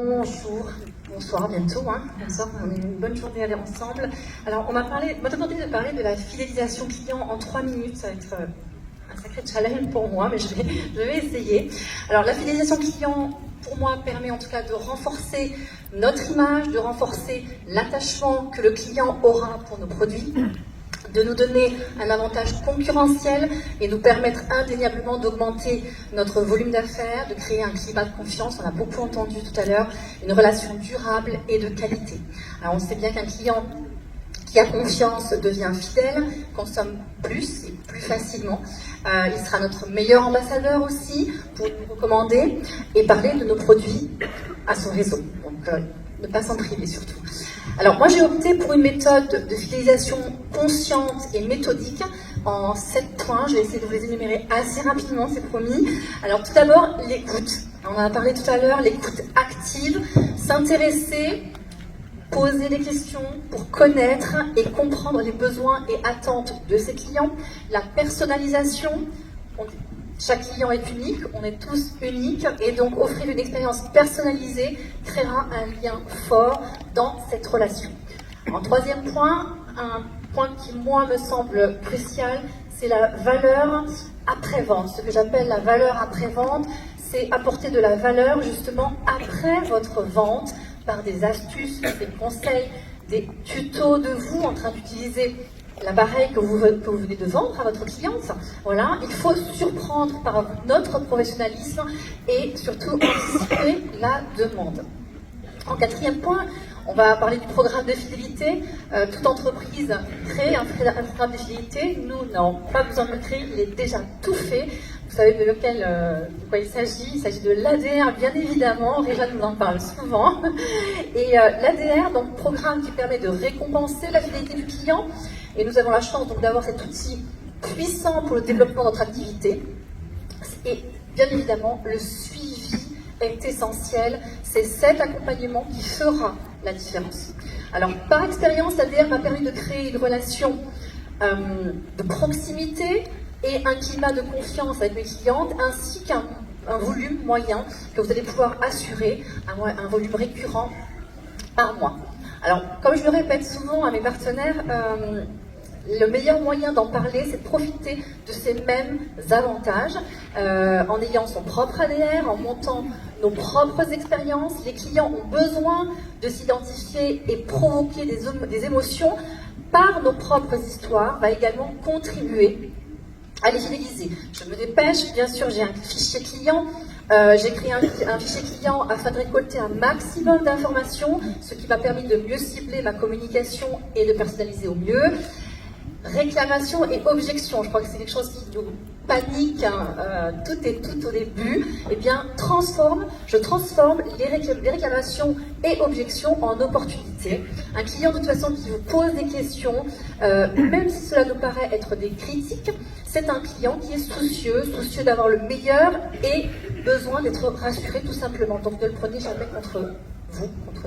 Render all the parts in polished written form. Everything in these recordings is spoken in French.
Bonjour, bonsoir bientôt, bonsoir, on a une bonne journée à aller ensemble. Alors on m'a demandé de parler de la fidélisation client en 3 minutes, ça va être un sacré challenge pour moi, mais je vais essayer. Alors la fidélisation client, pour moi, permet en tout cas de renforcer notre image, de renforcer l'attachement que le client aura pour nos produits, de nous donner un avantage concurrentiel et nous permettre indéniablement d'augmenter notre volume d'affaires, de créer un climat de confiance, on a beaucoup entendu tout à l'heure, une relation durable et de qualité. Alors on sait bien qu'un client qui a confiance devient fidèle, consomme plus et plus facilement. Il sera notre meilleur ambassadeur aussi pour nous recommander et parler de nos produits à son réseau. Donc ne pas s'en priver surtout. Alors moi j'ai opté pour une méthode de fidélisation consciente et méthodique en 7 points. Je vais essayer de vous les énumérer assez rapidement, c'est promis. Alors tout d'abord, l'écoute. On en a parlé tout à l'heure, l'écoute active, s'intéresser, poser des questions pour connaître et comprendre les besoins et attentes de ses clients. La personnalisation. Chaque client est unique, on est tous uniques et donc offrir une expérience personnalisée créera un lien fort dans cette relation. En troisième point, un point qui moi me semble crucial, c'est la valeur après-vente. Ce que j'appelle la valeur après-vente, c'est apporter de la valeur justement après votre vente par des astuces, des conseils, des tutos de vous en train d'utiliser l'appareil que vous venez de vendre à votre cliente. Voilà, il faut surprendre par notre professionnalisme et surtout anticiper la demande. En quatrième point, on va parler du programme de fidélité. Toute entreprise crée un programme de fidélité. Nous, non, pas besoin de le créer, il est déjà tout fait. Vous savez de quoi il s'agit. Il s'agit de l'ADR, bien évidemment. Réjeanne nous en parle souvent. Et l'ADR, donc programme qui permet de récompenser la fidélité du client. Et nous avons la chance donc d'avoir cet outil puissant pour le développement de notre activité. Et bien évidemment, le suivi est essentiel. C'est cet accompagnement qui fera la différence. Alors, par expérience, l'ADR m'a permis de créer une relation de proximité et un climat de confiance avec mes clientes, ainsi qu'un volume moyen que vous allez pouvoir assurer, un volume récurrent par mois. Alors, comme je le répète souvent à mes partenaires, le meilleur moyen d'en parler, c'est de profiter de ces mêmes avantages en ayant son propre ADR, en montant nos propres expériences. Les clients ont besoin de s'identifier et provoquer des émotions par nos propres histoires, va également contribuer à les fidéliser. Je me dépêche, bien sûr, j'ai un fichier client. J'ai créé un fichier client afin de récolter un maximum d'informations, ce qui m'a permis de mieux cibler ma communication et de personnaliser au mieux. Réclamation et objection, je crois que c'est quelque chose qui nous panique, tout au début. Eh bien, je transforme les réclamations et objections en opportunités. Un client de toute façon qui vous pose des questions, même si cela nous paraît être des critiques, c'est un client qui est soucieux d'avoir le meilleur et besoin d'être rassuré tout simplement. Donc ne le prenez jamais contre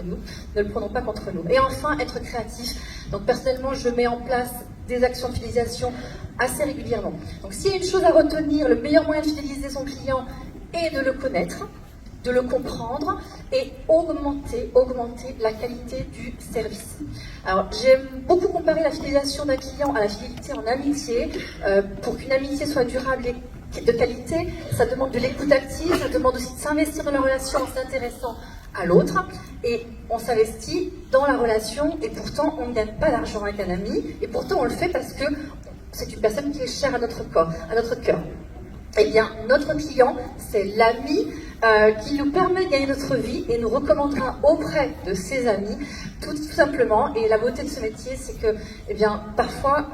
nous, ne le prenons pas contre nous. Et enfin, être créatif. Donc personnellement, je mets en place des actions de fidélisation assez régulièrement. Donc s'il y a une chose à retenir, le meilleur moyen de fidéliser son client est de le connaître, de le comprendre et augmenter la qualité du service. Alors j'aime beaucoup comparer la fidélisation d'un client à la fidélité en amitié. Pour qu'une amitié soit durable et de qualité, ça demande de l'écoute active, ça demande aussi de s'investir dans la relation en s'intéressant à l'autre, et on s'investit dans la relation, et pourtant on ne gagne pas d'argent avec un ami, et pourtant on le fait parce que c'est une personne qui est chère à notre cœur. Eh bien, notre client, c'est l'ami qui nous permet de gagner notre vie et nous recommandera auprès de ses amis, tout simplement. Et la beauté de ce métier, c'est que, eh bien, parfois,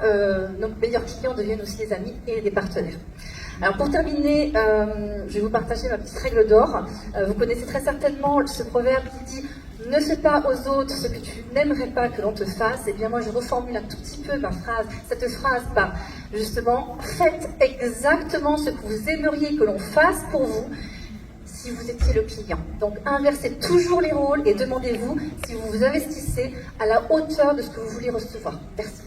nos meilleurs clients deviennent aussi des amis et des partenaires. Alors pour terminer, je vais vous partager ma petite règle d'or. Vous connaissez très certainement ce proverbe qui dit « Ne fais pas aux autres ce que tu n'aimerais pas que l'on te fasse ». Eh bien moi je reformule un tout petit peu cette phrase par justement « Faites exactement ce que vous aimeriez que l'on fasse pour vous si vous étiez le client ». Donc inversez toujours les rôles et demandez-vous si vous vous investissez à la hauteur de ce que vous voulez recevoir. Merci.